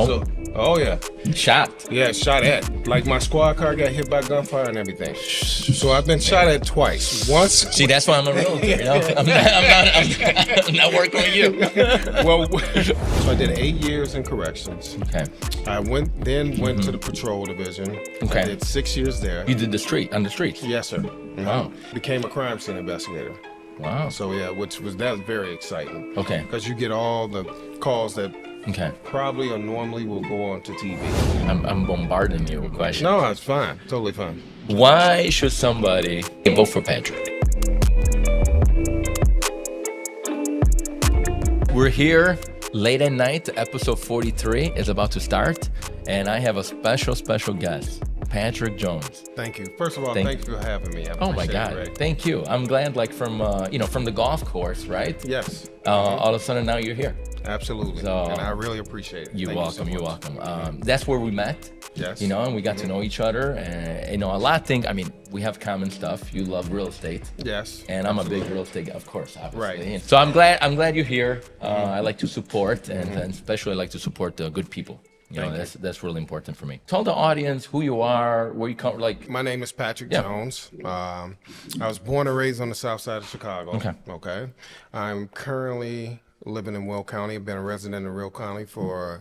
So, oh yeah. Shot. Yeah, shot at. Like my squad car got hit by gunfire and everything. So I've been shot at twice. Once. See, that's why I'm a realtor. You know, I'm not working with you. Well, so I did 8 years in corrections. Okay. I went to the patrol division. Okay. I did 6 years there. You did on the streets. Yes, sir. Wow. Became a crime scene investigator. Wow. So yeah, that was very exciting. Okay. Because you get all the calls that Okay. probably or normally will go on to TV. I'm bombarding you with questions. No, it's fine. Totally fine. Why should somebody vote for Patric? We're here late at night. Episode 43 is about to start, and I have a special guest, Patric Jones. Thank you. First of all, thank you for having me. Oh my God! It, Thank you. I'm glad, like from the golf course, right? Yes. All of a sudden now you're here. Absolutely. So, and I really appreciate it. You're Thank welcome. you so You're much. welcome. That's where we met. Yes. And we got to know each other, and a lot of things. I mean, we have common stuff. You love real estate. Yes. And I'm a big real estate guy, of course, obviously. Right. And so I'm glad you're here. I like to support, and especially I like to support the good people. That's really important for me. Tell the audience who you are, where you come. Like, my name is Patric Jones. I was born and raised on the south side of Chicago. Okay. I'm currently living in Will County. I've been a resident in Will County for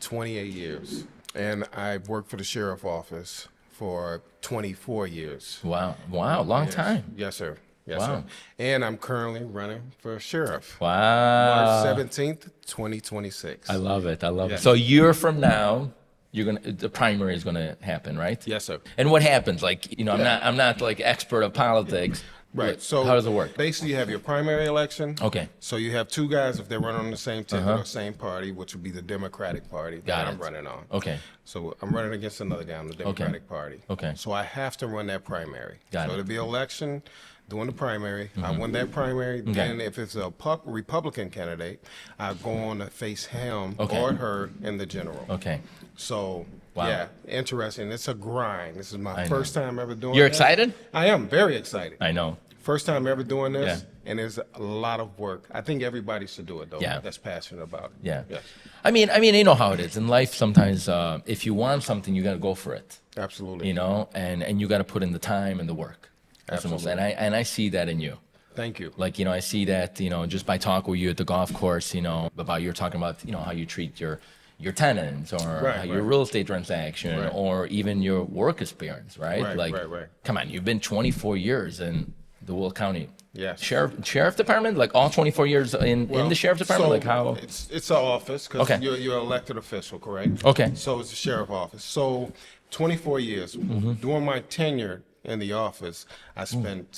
28 years. And I've worked for the sheriff office for 24 years. Wow, long time. Yes, sir. Yes, Wow. sir. And I'm currently running for sheriff. Wow. March 17th, 2026. I love it. Yeah. So a year from now, the primary is gonna happen, right? Yes, sir. And what happens? Like, I'm not like expert of politics. Right. So how does it work? Basically, you have your primary election. Okay. So you have two guys if they're running on the same ticket or same party, which would be the Democratic Party that I'm running on. Okay. So I'm running against another guy on the Democratic Party. Okay. So I have to run that primary. Got so it. it'll be election, doing the primary. I win that primary. Then if it's a Republican candidate, I go on to face him or her in the general. Okay. So Wow. yeah, interesting. It's a grind. This is my first time ever doing. You're this. excited? I am very excited. I know. First time ever doing this, and it's a lot of work. I think everybody should do it though. Yeah. That's passionate about it. Yeah. Yes. I mean, you know how it is in life. Sometimes, if you want something, you gotta go for it. Absolutely. And you gotta put in the time and the work. That's the most. And I see that in you. Thank you. Like, I see that, just by talking with you at the golf course, about you're talking about, how you treat your tenants or your real estate transaction or even your work experience, right? Right. Come on, you've been 24 years in the Will County Sheriff Department, like all 24 years in the Sheriff Department, so like how? It's an office because you're an elected official, correct? Okay. So it's the sheriff office. So 24 years. During my tenure in the office, I spent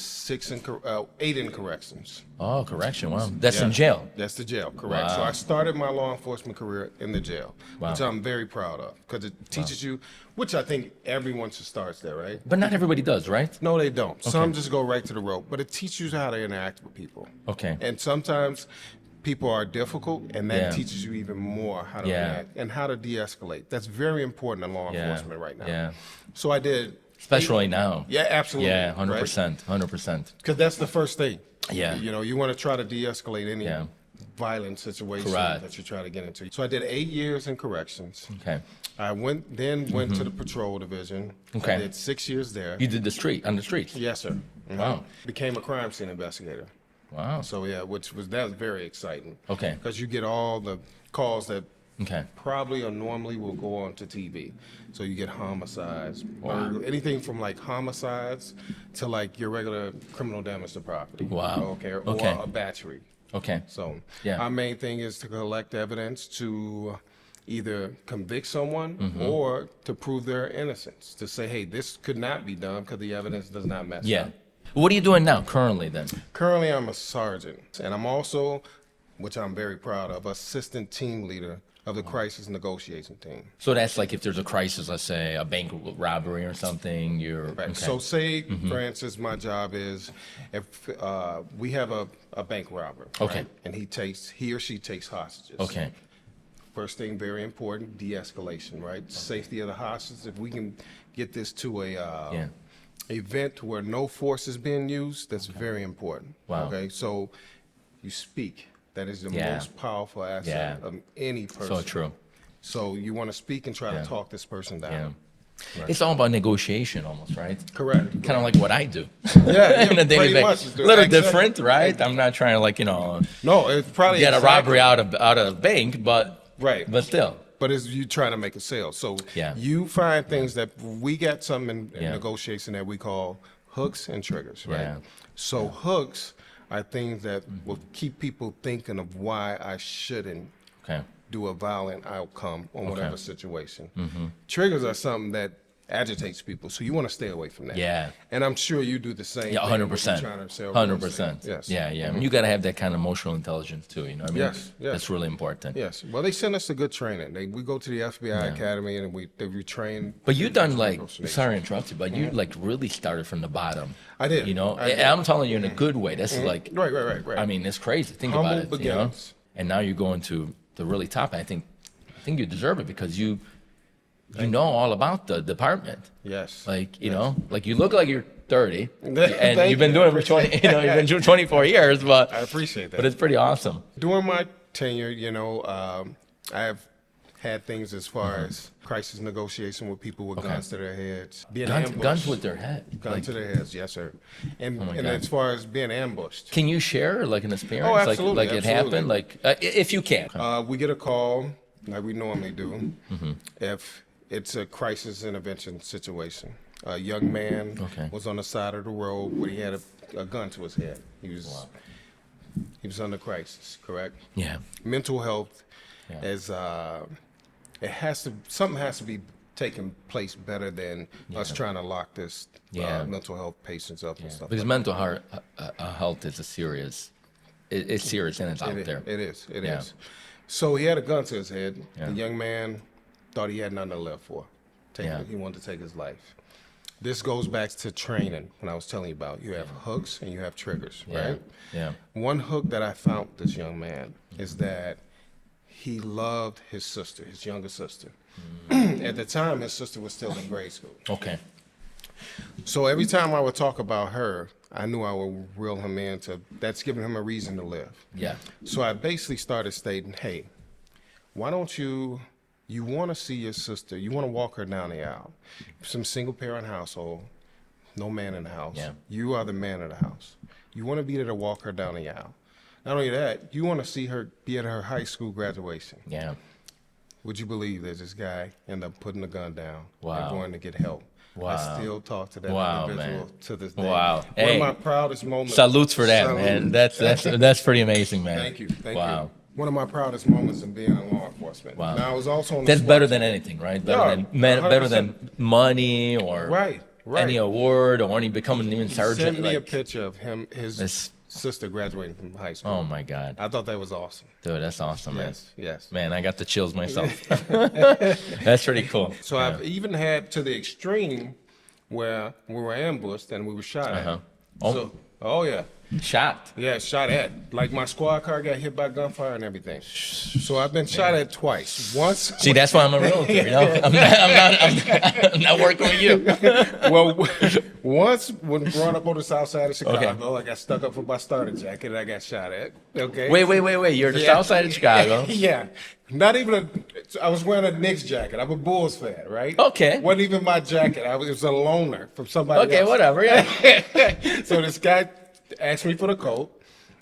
8 in corrections. Oh, correction, wow. That's in jail. That's the jail, correct. Wow. So I started my law enforcement career in the jail, Wow. which I'm very proud of because it teaches you, which I think everyone should start there, right? But not everybody does, right? No, they don't. Some just go right to the rope, but it teaches you how to interact with people. Okay. And sometimes people are difficult, and that teaches you even more how to react and how to de-escalate. That's very important in law enforcement right now. Yeah. So I did. Especially now. Yeah, absolutely. Yeah, 100%. 100%. Because that's the first thing. Yeah. You want to try to de-escalate any violent situation that you try to get into. So I did 8 years in corrections. Okay. I went to the patrol division. Okay. I did 6 years there. You did on the streets? Yes, sir. Wow. Became a crime scene investigator. Wow. So yeah, that was very exciting. Okay. Because you get all the calls that Okay. probably or normally will go on to TV. So you get homicides, or anything from like homicides to like your regular criminal damage to property. Wow. Okay. Or a battery. Okay. So Yeah. our main thing is to collect evidence to either convict someone or to prove their innocence. To say, hey, this could not be done because the evidence does not match Yeah. up. What are you doing now, currently, then? Currently, I'm a sergeant, and I'm also, which I'm very proud of, assistant team leader of the crisis negotiation team. So that's like if there's a crisis, let's say a bank robbery or something, you're... Right. Okay. So say, for instance, my job is if we have a bank robber, Okay. right? And he or she takes hostages. Okay. First thing, very important, de-escalation, right? Safety of the hostages. If we can get this to a event where no force is being used, that's very important. Wow. Okay, so you speak. That is the most powerful asset of any person. So true. So you want to speak and try to talk this person down. Yeah. Right. It's all about negotiation almost, right? Correct. Kind of like what I do. Yeah, In a daily basis. A little different, right? I'm not trying to like, no, it's probably get a robbery out of a bank, but still. But it's you trying to make a sale. So Yeah. you find things that we got something in negotiation that we call hooks and triggers, right? Yeah. So hooks are things that will keep people thinking of why I shouldn't do a violent outcome on whatever situation. Triggers are something that agitates people, so you want to stay away from that. Yeah. And I'm sure you do the same. Yeah, 100%. 100%. Yes. Yeah. You got to have that kind of emotional intelligence too. You know what I mean? Yes. That's really important. Yes. Well, they send us to good training. We go to the FBI Academy and we train. But you done like, sorry to interrupt you, but you like really started from the bottom. I did. And I'm telling you in a good way. That's like, right. I mean, it's crazy. Think Humble about it. beginnings. And now you're going to the really top. And I think you deserve it because you know all about the department. Yes. Like, like you look like you're 30 and you've been doing it for 20, you've been doing 24 years, but I appreciate that. But it's pretty awesome. During my tenure, I've had things as far as crisis negotiation with people with guns to their heads. Guns with their head. Guns to their heads, yes, sir. And as far as being ambushed. Can you share like an experience? Oh, absolutely. Like it happened? Like if you can. We get a call, like we normally do, if it's a crisis intervention situation. A young man was on the side of the road where he had a gun to his head. He was under crisis, correct? Yeah. Mental health is something has to be taking place better than us trying to lock this mental health patients up and stuff. Because mental health is it's serious and it's out there. It is. So he had a gun to his head. The young man thought he had nothing to live for. He wanted to take his life. This goes back to training when I was telling you about. You have hooks and you have triggers, right? Yeah. One hook that I found with this young man is that he loved his sister, his younger sister. At the time, his sister was still in grade school. Okay. So every time I would talk about her, I knew I would reel him into that's giving him a reason to live. Yeah. So I basically started stating, hey, why don't you want to see your sister, you want to walk her down the aisle. Some single parent household, no man in the house. Yeah. You are the man of the house. You want to be there to walk her down the aisle. Not only that, you want to see her be at her high school graduation. Yeah. Would you believe that this guy ended up putting the gun down and Wow. going to get help? Wow. I still talk to that individual man. to this day. Wow. One of my proudest moments. Salutes for that, Salute. man. That's pretty amazing, man. Thank you. Wow. One of my proudest moments in being in law enforcement. Wow. Now, I was also on the That's SWAT better team. than anything, right? Yeah, Better 100%. than money or Right. any award or any becoming even He sergeant. sent me a Like, picture of his This- sister graduating from high school. oh my God, I thought that was awesome. dude, that's awesome, man. Yes. Man, I got the chills myself. That's pretty cool. So I've even had to the extreme where we were ambushed and we were shot at. Oh. Oh yeah. Shot. Yeah, shot at. Like my squad car got hit by gunfire and everything. So I've been shot at twice. Once. See, that's why I'm a realtor. You know, I'm not working with you. Well, once when growing up on the south side of Chicago, I got stuck up for my starter jacket and I got shot at. Okay. Wait. You're the south side of Chicago. Yeah. Not even I was wearing a Knicks jacket. I'm a Bulls fan, right? Okay. Wasn't even my jacket. It was a loaner from somebody Okay, else. whatever. Yeah. So this guy asked me for the coat,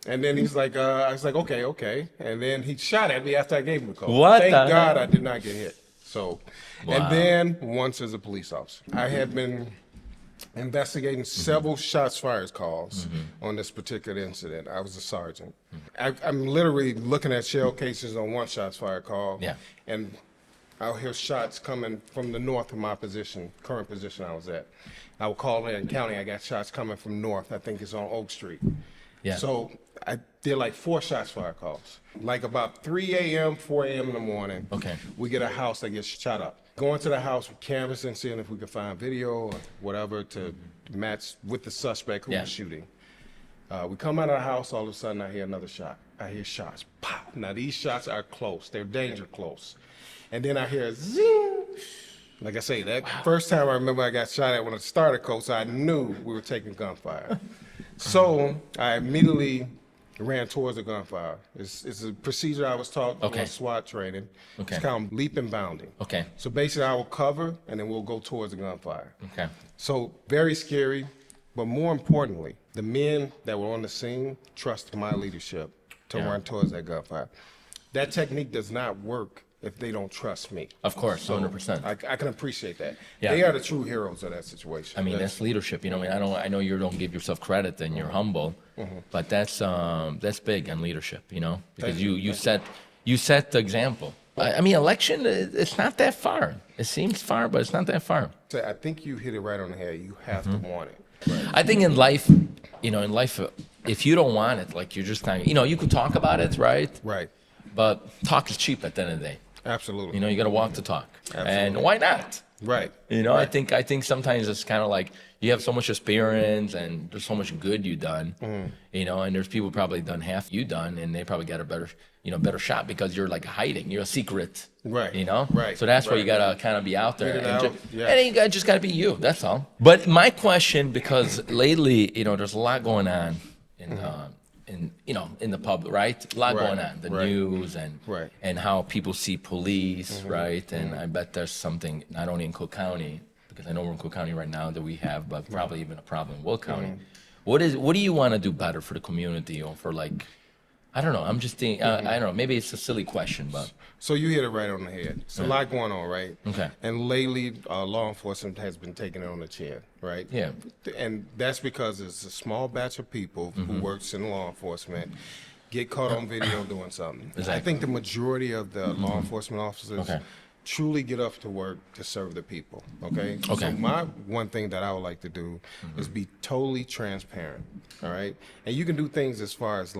and then he's like, I was like, okay. And then he shot at me after I gave him the coat. What Thank the God hell? I did not get hit. So, Wow. and then once as a police officer, I have been investigating several shots fired calls on this particular incident. I was a sergeant. I'm literally looking at shell cases on one shots fired call. Yeah. And I'll hear shots coming from the north of my position, current position I was at. I would call in county, I got shots coming from north, I think it's on Oak Street. Yeah. So I did like 4 shots fired calls. Like about 3 a.m., 4 a.m. in the morning, Okay. we get a house that gets shot up. Going to the house, canvassing, seeing if we could find video or whatever to match with the suspect who Yeah. was shooting. We come out of the house, all of a sudden I hear another shot. I hear shots, pop. Now these shots are close, they're danger close. And then I hear zing. Like I say, that first time I remember I got shot at when I started coach, I knew we were taking gunfire. So I immediately ran towards a gunfire. It's a procedure I was taught in SWAT training. Okay. It's called leap and bounding. Okay. So basically I will cover and then we'll go towards the gunfire. Okay. So very scary, but more importantly, the men that were on the scene trusted my leadership to run towards that gunfire. That technique does not work if they don't trust me. Of course, 100%. I can appreciate that. Yeah. They are the true heroes of that situation. I mean, that's leadership. You know, I know you don't give yourself credit and you're humble, but that's big on leadership. You know, because you set the example. I mean, election, it's not that far. It seems far, but it's not that far. So I think you hit it right on the head. You have to want it. Right. I think in life, if you don't want it, like you're just not, you could talk about it, right? Right. But talk is cheap at the end of the day. Absolutely. You got to walk the talk. Absolutely. And why not? Right. Right. I think sometimes it's kind of like you have so much experience and there's so much good you've done, and there's people probably done half you done and they probably got a better shot because you're like hiding. You're a secret. Right. Right. So that's why you got to kind of be out there. And you just got to be you. That's all. But my question, because lately, there's a lot going on in the public, right? A lot going on, the news and how people see police, right? And I bet there's something not only in Cook County, because I know we're in Cook County right now that we have, but probably even a problem in Will County. What do you want to do better for the community or for I don't know. I'm just thinking, I don't know. Maybe it's a silly question, but. So you hit it right on the head. It's a lot going on, right? Okay. And lately, law enforcement has been taking it on the chin, right? Yeah. And that's because it's a small batch of people who works in law enforcement get caught on video doing something. Exactly. I think the majority of the law enforcement officers truly get up to work to serve the people, okay? So my one thing that I would like to do is be totally transparent, all right? And you can do things as far as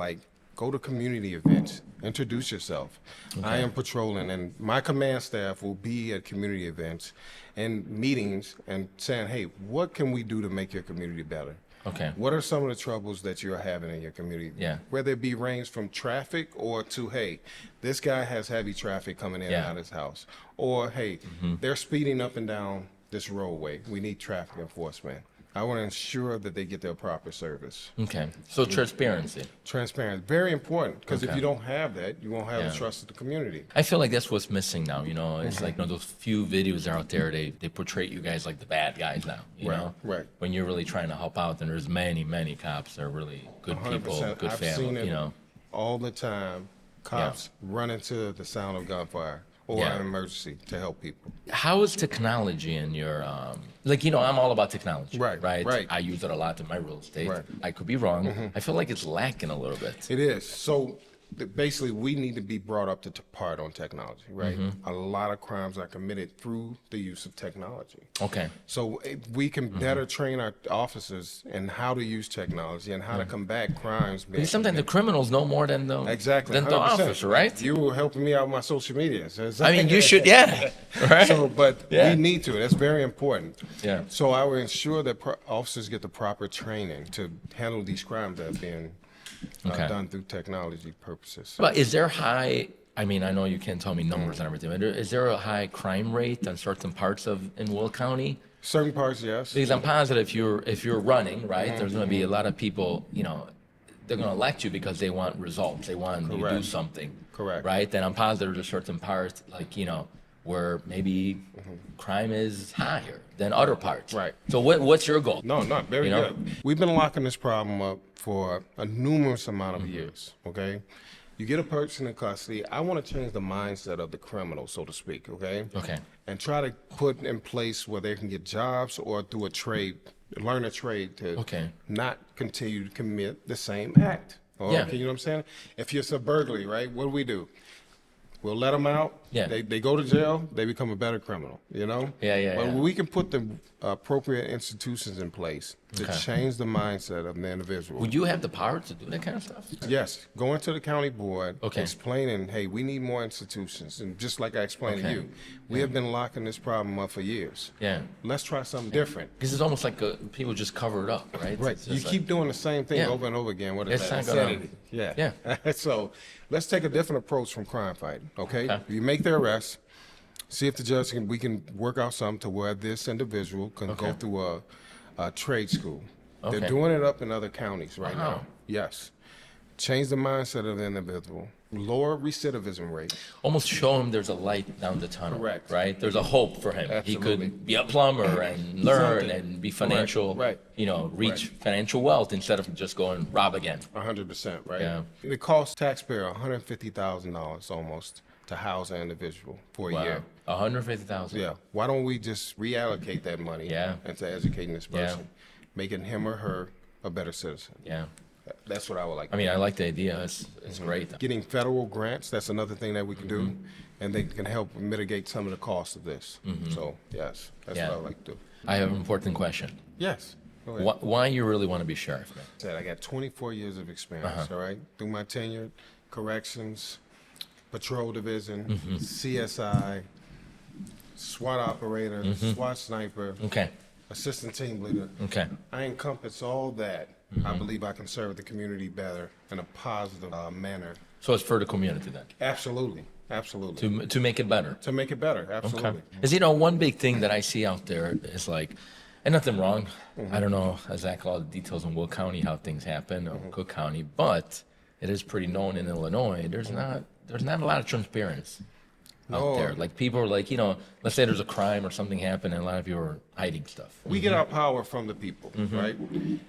go to community events, introduce yourself. I am patrolling, and my command staff will be at community events and meetings and saying, hey, what can we do to make your community better? Okay. What are some of the troubles that you're having in your community? Yeah. Whether it be range from traffic or to, hey, this guy has heavy traffic coming in and out of his house. Or, hey, they're speeding up and down this roadway. We need traffic enforcement. I want to ensure that they get their proper service. Okay. So transparency. Transparent. Very important, because if you don't have that, you won't have the trust of the community. I feel like that's what's missing now, It's like those few videos out there, they portray you guys like the bad guys now, you know? Right. When you're really trying to help out, and there's many, many cops that are really good people, 100%. good I've family, seen it all the time. Cops run into the sound of gunfire or an emergency to help people. How is technology in your, I'm all about technology, right? I use it a lot in my real estate. Right. I could be wrong. I feel like it's lacking a little bit. It is. So basically, we need to be brought up to part on technology, right? A lot of crimes are committed through the use of technology. Okay. So we can better train our officers in how to use technology and how to combat crimes. Because sometimes the criminals know more than the than the officer, right? You were helping me out with my social media. So I mean, you should, right? So, but we need to. That's very important. Yeah. So I will ensure that officers get the proper training to handle these crimes that are being done through technology purposes. But is there high? I mean, I know you can't tell me numbers and everything. But is there a high crime rate on certain parts in Will County? Certain parts, yes. Because I'm positive if you're running, right, there's going to be a lot of people. They're going to elect you because they want results. They want you to do something. Correct. Right. And I'm positive there's certain parts where maybe crime is higher than other parts. Right. So what's your goal? No, not very good. We've been locking this problem up for a numerous amount of years, okay? You get a person in custody. I want to change the mindset of the criminal, so to speak, okay? Okay. And try to put in place where they can get jobs or through a trade, learn a trade to not continue to commit the same act. Okay, you know what I'm saying? If it's a burglary, right, what do? We'll let them out. Yeah. They go to jail. They become a better criminal, But we can put the appropriate institutions in place to change the mindset of the individual. Would you have the power to do that kind of stuff? Yes. Going to the county board, explaining, hey, we need more institutions. And just like I explained to you, we have been locking this problem up for years. Yeah. Let's try something different. Because it's almost like people just cover it up, right? Right. You keep doing the same thing over and over again. What is that? Insanity. Yeah. So let's take a different approach from crime fighting, okay? You make the arrest, see if the judge we can work out something to where this individual can go through a trade school. They're doing it up in other counties right now. Yes. change the mindset of the individual, lower recidivism rate. Almost show him there's a light down the tunnel. Correct. Right? There's a hope for him. Absolutely. He could be a plumber and learn and be financial, reach financial wealth instead of just going rob again. 100%, right? Yeah. It costs taxpayer $150,000 almost to house an individual for a year. $150,000. Yeah. Why don't we just reallocate that money into educating this person, making him or her a better citizen? Yeah. That's what I would like. I mean, I like the idea. It's great. Getting federal grants, that's another thing that we can do, and they can help mitigate some of the costs of this. So, yes, that's what I would like to do. I have an important question. Yes. Go ahead. Why you really want to be sheriff, man? I got 24 years of experience, all right? Through my tenure, corrections, patrol division, CSI, SWAT operator, SWAT sniper, assistant team leader. I encompass all that. I believe I can serve the community better in a positive manner. So it's for the community then? Absolutely. Absolutely. To make it better? To make it better, absolutely. Because, one big thing that I see out there is like, and nothing wrong. I don't know exactly all the details in Will County, how things happen, or Cook County, but it is pretty known in Illinois. There's not a lot of transparency out there. Like people are like, let's say there's a crime or something happened and a lot of you are hiding stuff. We get our power from the people, right?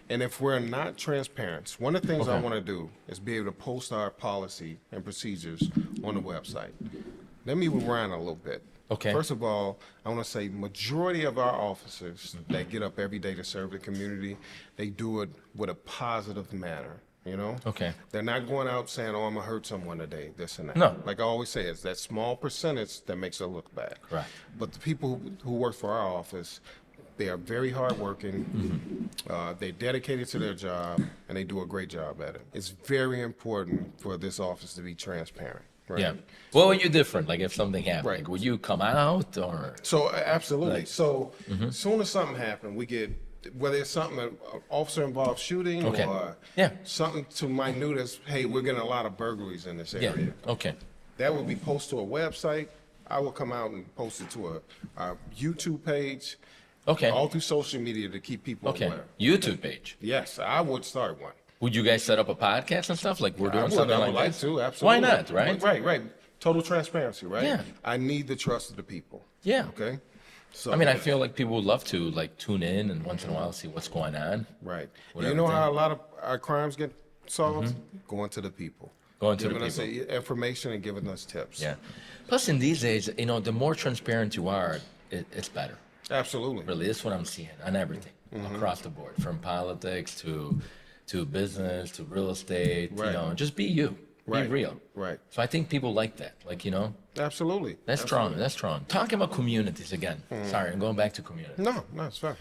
And if we're not transparent, one of the things I want to do is be able to post our policy and procedures on the website. Let me rewind a little bit. First of all, I want to say majority of our officers that get up every day to serve the community, they do it with a positive manner. They're not going out saying, I'm gonna hurt someone today, this and that. No. Like I always say, it's that small percentage that makes it look bad. Right. But the people who work for our office, they are very hardworking. They're dedicated to their job, and they do a great job at it. It's very important for this office to be transparent. Right? Yeah. Well, when you're different, like if something happened, like, would you come out or? So absolutely. So as soon as something happened, we get, whether it's something, an officer involved shooting or something to minute as, hey, we're getting a lot of burglaries in this area. That would be posted to a website. I will come out and post it to a YouTube page. All through social media to keep people aware. YouTube page. Yes, I would start one. Would you guys set up a podcast and stuff like we're doing something I like would like this? to, absolutely. Why not, right? Right. Total transparency, right? Yeah. I need the trust of the people. Yeah. Okay. So I mean, I feel like people would love to like tune in and once in a while see what's going on. Right. You know how a lot of our crimes get solved? Going to the people. Giving us information and giving us tips. Yeah. Plus, in these days, the more transparent you are, it's better. Absolutely. Really, that's what I'm seeing on everything across the board, from politics to business to real estate. Just be you. Be real. Right. So I think people like that. Like, Absolutely. That's strong. That's strong. Talking about communities again. Sorry, I'm going back to community. No, it's fine.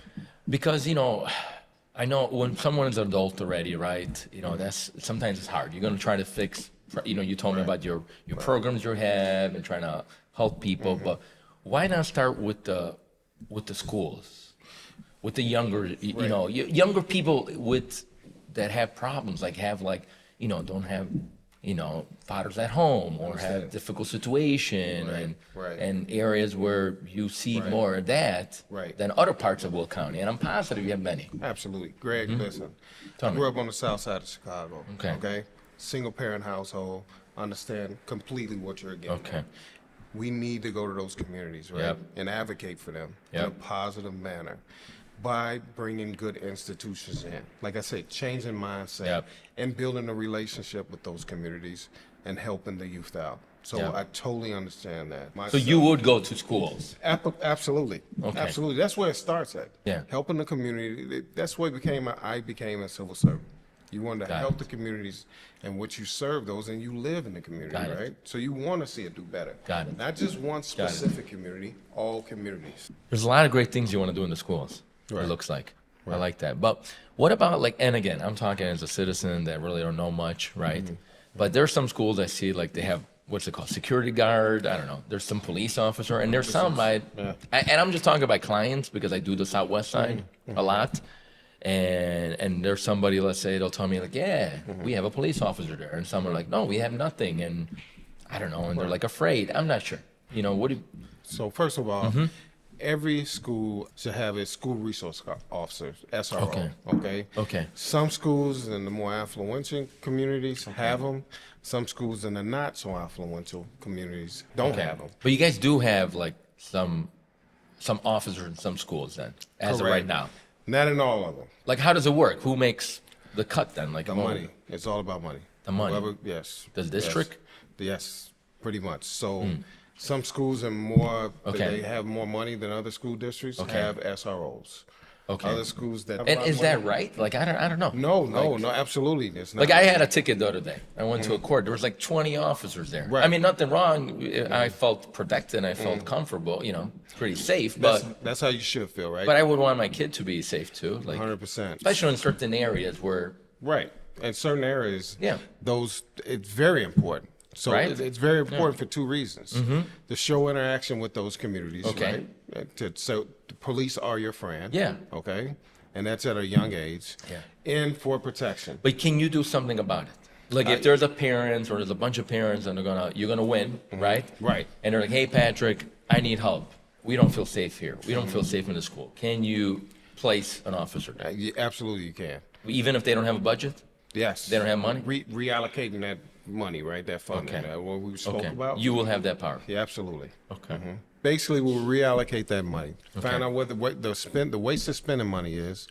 Because, I know when someone is an adult already, right? That's sometimes it's hard. You're going to try to fix, you told me about your programs you have and trying to help people, but why not start with the schools, with the younger, younger people that have problems, don't have, fathers at home or have difficult situation and areas where you see more of that than other parts of Will County. And I'm positive you have many. Absolutely. Greg, listen, I grew up on the south side of Chicago. Okay. Single parent household, understand completely what you're getting. We need to go to those communities, and advocate for them in a positive manner by bringing good institutions in. Like I said, changing mindset and building a relationship with those communities and helping the youth out. So I totally understand that. So you would go to schools? Absolutely. Absolutely. That's where it starts at. Yeah. Helping the community. That's where I became a civil servant. You want to help the communities in which you serve those, and you live in the community, right? So you want to see it do better. Not just one specific community, all communities. There's a lot of great things you want to do in the schools, it looks like. I like that. But what about and again, I'm talking as a citizen that really don't know much, right? But there's some schools I see they have, what's it called, security guard, I don't know. There's some police officer, and there's some, and I'm just talking about clients because I do the Southwest side a lot. And there's somebody, let's say, they'll tell me we have a police officer there, and some are like, no, we have nothing, and I don't know, and they're afraid. I'm not sure. What do you... So first of all, every school should have a school resource officer, SRO. Okay. Some schools in the more affluential communities have them. Some schools in the not so affluential communities don't have them. But you guys do have like some officers in some schools then, as of right now. Not in all of them. Like, how does it work? Who makes the cut then? Like the money. It's all about money. The money. Whoever, yes. The district? Yes, pretty much. So some schools are more. They have more money than other school districts. Have SROs. Other schools that. And is that right? Like, I don't know. No, absolutely. It's not. Like, I had a ticket the other day. I went to a court. There was like 20 officers there. Right. I mean, nothing wrong. I felt protected. I felt comfortable. Pretty safe. But that's how you should feel, right? But I would want my kid to be safe too. Like 100%. Especially in certain areas where. Right. In certain areas. It's very important. So it's very important for two reasons. To show interaction with those communities, right? So the police are your friend. Okay. And that's at a young age. And for protection. But can you do something about it? Like if there's a parent or there's a bunch of parents and you're gonna win, right? Right. And they're like, hey Patrick, I need help. We don't feel safe here. We don't feel safe in the school. Can you place an officer there? Absolutely you can. Even if they don't have a budget? Yes. They don't have money? Reallocating that money, right? That funding, what we spoke about. You will have that power. Yeah, absolutely. Okay. Basically, we'll reallocate that money. Find out what the wasted spending money is.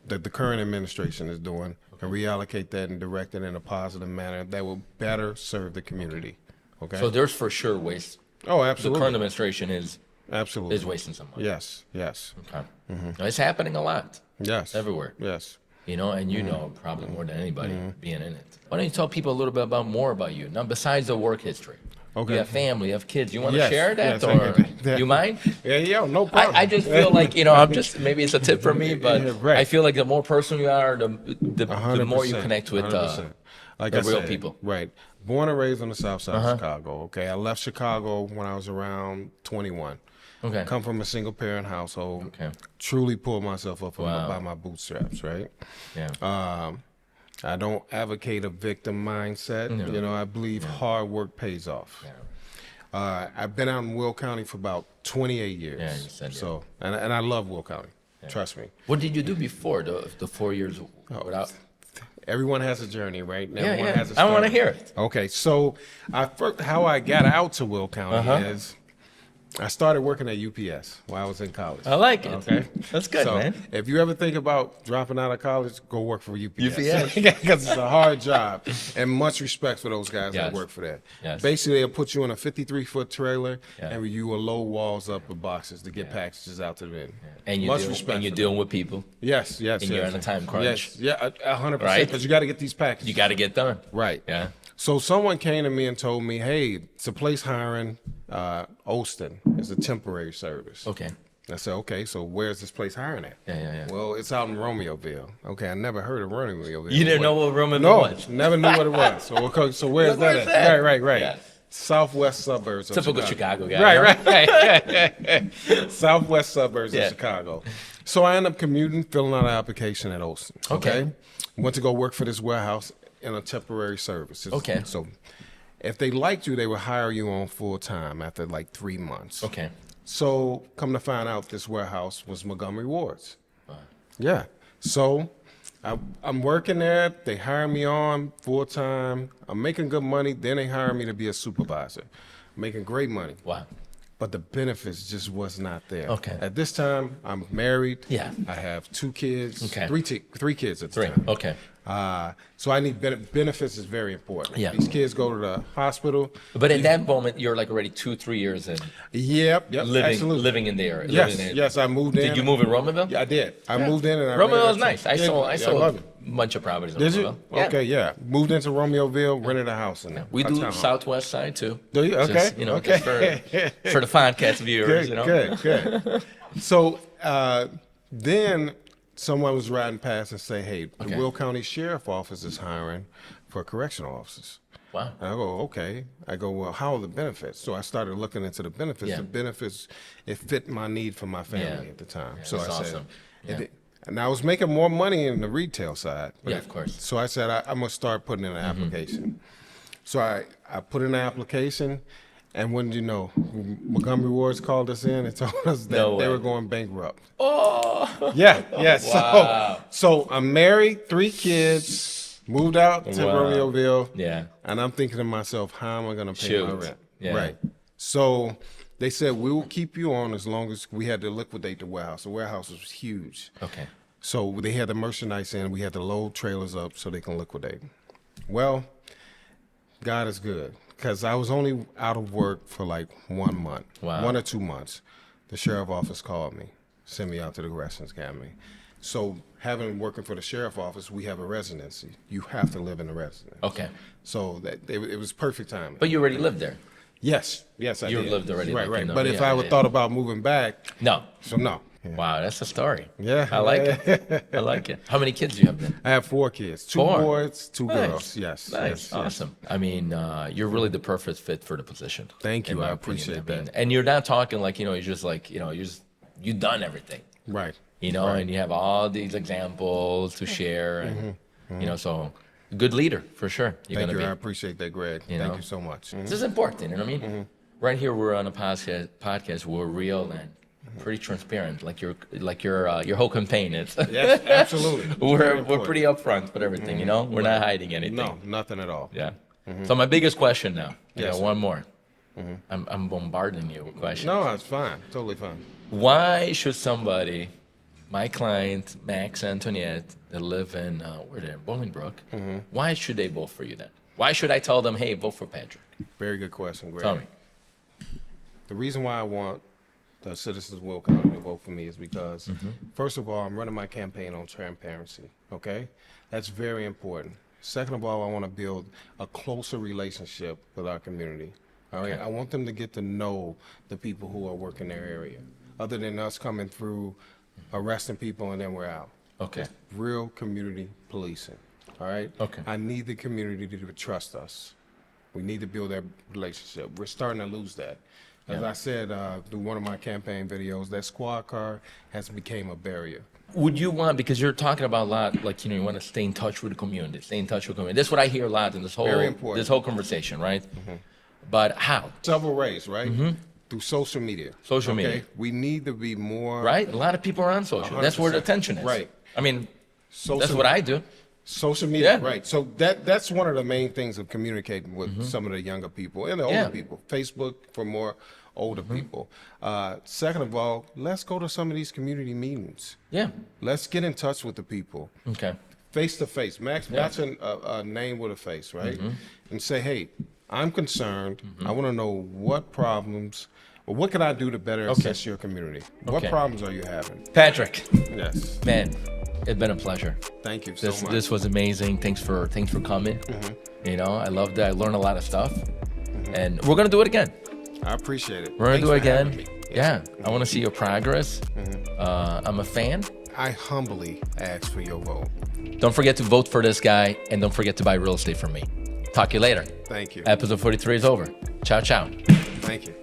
That the current administration is doing, and reallocate that and direct it in a positive manner that will better serve the community. Okay. So there's for sure waste. Oh, absolutely. The current administration is wasting some money. Yes. Okay. Now, it's happening a lot. Yes. Everywhere. Yes. And you know probably more than anybody being in it. Why don't you tell people a little bit more about you? Now, besides the work history. You have family, you have kids. You want to share that, or you mind? Yeah, no problem. I just feel like maybe it's a tip for me, but I feel like the more personal you are, the more you connect with the real people. Right. Born and raised on the south side of Chicago. Okay, I left Chicago when I was around 21. Okay. Come from a single parent household. Okay. Truly pulled myself up by my bootstraps. Right. Yeah. I don't advocate a victim mindset. No. I believe hard work pays off. Yeah. I've been out in Will County for about 28 years. Yeah, you said so, and I love Will County. Yeah. Trust me. What did you do before the 4 years without? Everyone has a journey, right? Everyone has a story. I want to hear it. Okay, so how I got out to Will County is I started working at UPS while I was in college. I like it. Okay, that's good, man. If you ever think about dropping out of college, go work for UPS. Because it's a hard job, and much respect for those guys that work for that. Yes. Basically, they'll put you in a 53-foot trailer, and you will load walls up with boxes to get packages out to them. And you're dealing with people. Yes. And you're on a time crunch. Yes, 100%. Because you got to get these packages. You got to get done. Right. Yeah. So someone came to me and told me, hey, it's a place hiring Olston. It's a temporary service. Okay. I said, okay, so where's this place hiring at? Yeah. Well, it's out in Romeoville. Okay, I never heard of Romeoville. You didn't know what Romeoville was? No, never knew what it was. So where's that at? Right. Yeah. Southwest suburbs of Typical Chicago. guy. Right. Southwest suburbs of Chicago. So I ended up commuting, filling out an application at Olston. Okay. Went to go work for this warehouse in a temporary service. Okay. So if they liked you, they would hire you on full time after like 3 months. Okay. So come to find out, this warehouse was Montgomery Ward's. Yeah. So I'm working there. They hire me on full time. I'm making good money. Then they hire me to be a supervisor. Making great money. Wow. But the benefits just was not there. Okay. At this time, I'm married. Yeah. I have 2 kids. Okay. Three kids at the time. Okay. So I need benefits is very important. Yeah. These kids go to the hospital. But at that moment, you're like already 2-3 years in. Yep. Living in the area. Yes. I moved in. Did you move in Romeoville? Yeah, I did. I moved in and I Romeoville is nice. I sold a bunch of properties in Did Romeoville. you? Okay, yeah. Moved into Romeoville, rented a house in there. We do Southwest side too. Do you? Okay. Just, just for the podcast viewers. Good. So then someone was riding past and say, hey, the Will County Sheriff Office is hiring for correctional officers. Wow. And I go, okay. I go, well, how are the benefits? So I started looking into the benefits. Yeah. The benefits, it fit my need for my family at the time. So I said, and I was making more money in the retail side. Yeah, of course. So I said, I'm going to start putting in an application. So I put in an application, And when did you know? Montgomery Ward's called us in and told us that they were going bankrupt. Oh. Yeah. Wow. So I'm married, 3 kids, moved out to Romeoville. Yeah. And I'm thinking to myself, how am I going to pay my rent? Yeah. Right. So they said, we will keep you on as long as we had to liquidate the warehouse. The warehouse was huge. Okay. So they had the merchandise in. We had to load trailers up so they can liquidate. Well, God is good. Because I was only out of work for like 1 month, 1 or 2 months. The sheriff office called me, sent me out to the Corrections Academy. So working for the sheriff office, we have a residency. You have to live in the residence. Okay. So it was perfect timing. But you already lived there. Yes, I did. You lived already. Right. But if I would thought about moving back. No. So no. Yeah. Wow, that's a story. Yeah. I like it. I like it. How many kids do you have then? I have 4 kids. 2 boys, 2 girls. Yes. Nice. Yes. Awesome. I mean, you're really the perfect fit for the position. Thank you. I appreciate that. And you're not talking like, you're just like, you've done everything. Right. And you have all these examples to share. And, so good leader for sure. Thank you. I appreciate that, Greg. Thank you so much. This is important. You know what I mean? Right here, we're on a podcast. We're real and pretty transparent, like your whole campaign is. Yes, absolutely. We're pretty upfront with everything, We're not hiding anything. No, nothing at all. Yeah. So my biggest question now. One more. I'm bombarding you with questions. No, it's fine. Totally fine. Why should somebody, my client Max Antoniette, that live in Bolingbrook, why should they vote for you then? Why should I tell them, hey, vote for Patric? Very good question, Greg. Tell me. The reason why I want the citizens of Will County to vote for me is because, first of all, I'm running my campaign on transparency, okay? That's very important. Second of all, I want to build a closer relationship with our community, all right? I want them to get to know the people who are working their area, other than us coming through, arresting people, and then we're out. Okay. It's real community policing, all right? Okay. I need the community to trust us. We need to build that relationship. We're starting to lose that. As I said through one of my campaign videos, that squad car has become a barrier. Would you want, because you're talking about a lot, like, you want to stay in touch with the community, That's what I hear a lot in this whole conversation, right? But how? Several ways, right? Through social media. Social media. We need to be more. Right? A lot of people are on social. 100%. That's where the attention is. Right. I mean, that's what I do. Social media, right. So that's one of the main things of communicating with some of the younger people and the older people. Facebook for more older people. Second of all, let's go to some of these community meetings. Yeah. Let's get in touch with the people. Okay. Face to face. Max, match a name with a face, right? And say, hey, I'm concerned. I want to know what problems, or what can I do to better assess your community? What problems are you having? Patric. Yes. Man, it's been a pleasure. Thank you so much. This was amazing. Thanks for coming. I loved it. I learned a lot of stuff. And we're going to do it again. I appreciate it. We're going to do it again. Yeah. I want to see your progress. I'm a fan. I humbly ask for your vote. Don't forget to vote for this guy, and don't forget to buy real estate from me. Talk to you later. Thank you. Episode 43 is over. Ciao, ciao. Thank you.